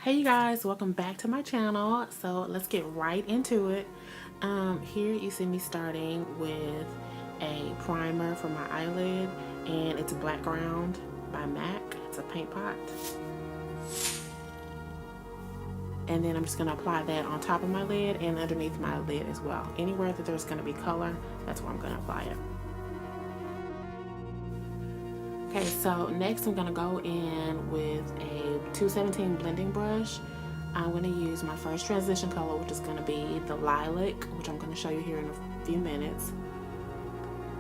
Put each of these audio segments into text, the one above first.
Hey you guys, welcome back to my channel. So let's get right into it. Here you see me starting with a primer for my eyelid, and it's a black ground by MAC. It's a paint pot. And then I'm just going to apply that on top of my lid and underneath my lid as well. Anywhere that there's going to be color, that's where I'm going to apply it. Okay, so next I'm going to go in with a 217 blending brush. I'm going to use my first transition color, which is going to be the lilac, which I'm going to show you here in a few minutes.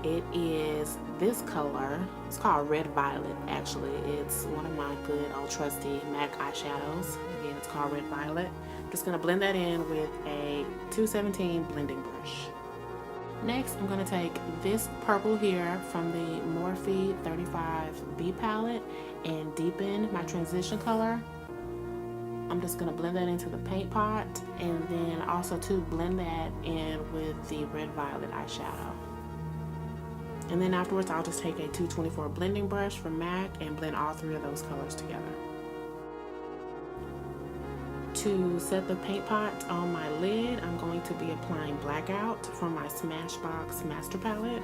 It is this color. It's called Red Violet, actually. It's one of my good old trusty MAC eyeshadows. Again, it's called Red Violet. I'm just going to blend that in with a 217 blending brush. Next, I'm going to take this purple here from the Morphe 35B palette and deepen my transition color. I'm just going to blend that into the paint pot, and then also to blend that in with the Red Violet eyeshadow. And then afterwards, I'll just take a 224 blending brush from MAC and blend all three of those colors together. To set the paint pot on my lid, I'm going to be applying Blackout from my Smashbox Master Palette.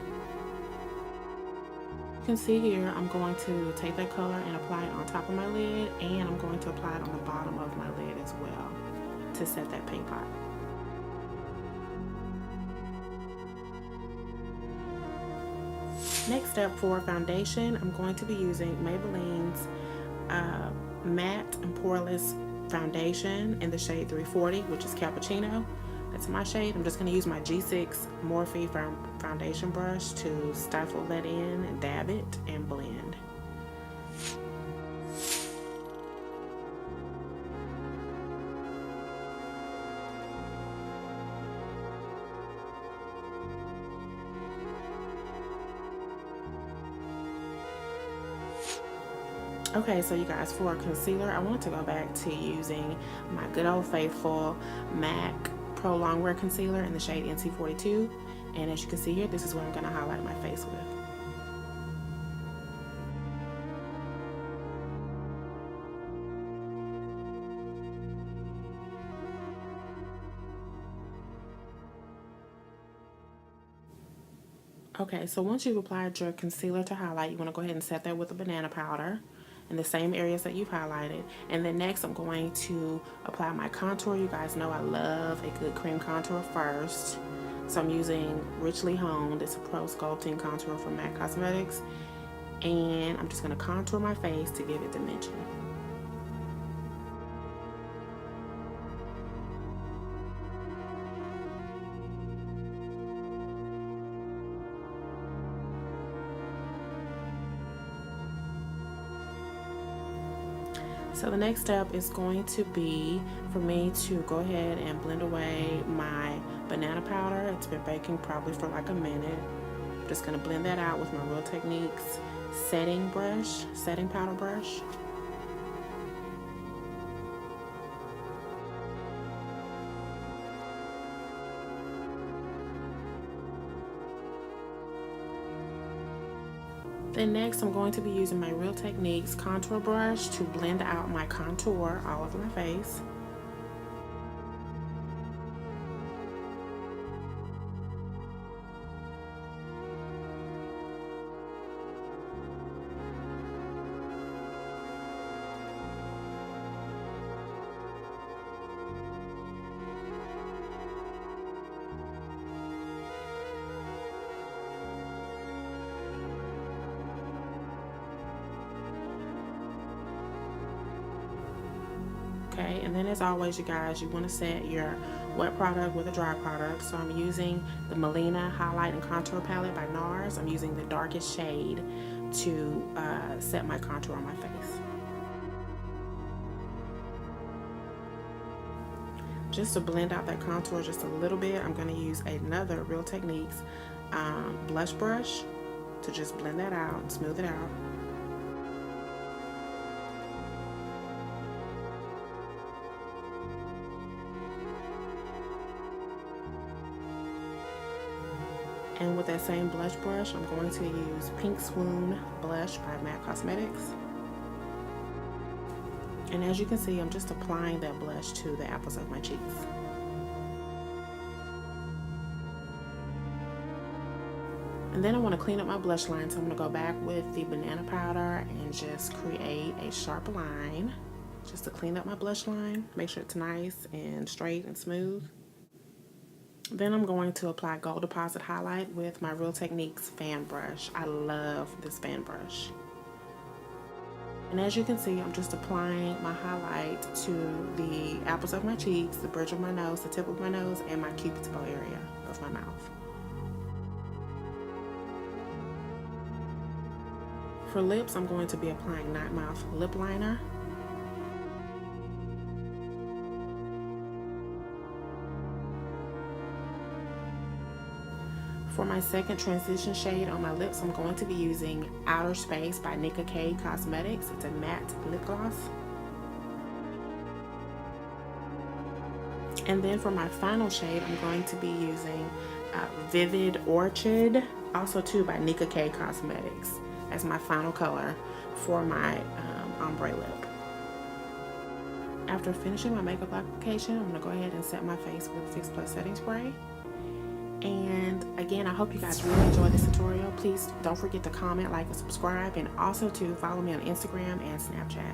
You can see here, I'm going to take that color and apply it on top of my lid, and I'm going to apply it on the bottom of my lid as well to set that paint pot. Next up, for foundation, I'm going to be using Maybelline's Matte and Poreless foundation in the shade 340, which is Cappuccino. That's my shade. I'm just going to use my G6 Morphe foundation brush to stifle that in and dab it and blend. Okay, so you guys, for concealer, I wanted to go back to using my good old faithful MAC Prolong Wear Concealer in the shade NC42. And as you can see here, this is what I'm going to highlight my face with. Okay, so once you've applied your concealer to highlight, you want to go ahead and set that with a banana powder in the same areas that you've highlighted. And then next I'm going to apply my contour. You guys know I love a good cream contour first. So I'm using Richly Honed. It's a pro sculpting contour from NYC Cosmetics. And I'm just going to contour my face to give it dimension. So the next step is going to be for me to go ahead and blend away my banana powder. It's been baking probably for like a minute. I'm just going to blend that out with my Real Techniques setting powder brush. Then next, I'm going to be using my Real Techniques contour brush to blend out my contour all over my face. Okay, and then as always, you guys, you want to set your wet product with a dry product. So I'm using the Melina Highlight and Contour Palette by NARS. I'm using the darkest shade to set my contour on my face. Just to blend out that contour just a little bit, I'm going to use another Real Techniques blush brush to just blend that out and smooth it out. And with that same blush brush, I'm going to use Pink Swoon blush by MAC Cosmetics. And as you can see, I'm just applying that blush to the apples of my cheeks. And then I want to clean up my blush line, so I'm going to go back with the banana powder and just create a sharp line just to clean up my blush line. Make sure it's nice and straight and smooth. Then I'm going to apply Gold Deposit Highlight with my Real Techniques fan brush. I love this fan brush. And as you can see, I'm just applying my highlight to the apples of my cheeks, the bridge of my nose, the tip of my nose, and my cupid's bow area of my mouth. For lips, I'm going to be applying Nightmoth lip liner. For my second transition shade on my lips, I'm going to be using Outer Space by NYC Cosmetics. It's a matte lip gloss. And then for my final shade, I'm going to be using Vivid Orchid, also too by NYC Cosmetics, as my final color for my ombre lip. After finishing my makeup application, I'm going to go ahead and set my face with Fix Plus setting spray. And again, I hope you guys really enjoyed this tutorial. Please don't forget to comment, like, and subscribe, and also to follow me on Instagram and Snapchat.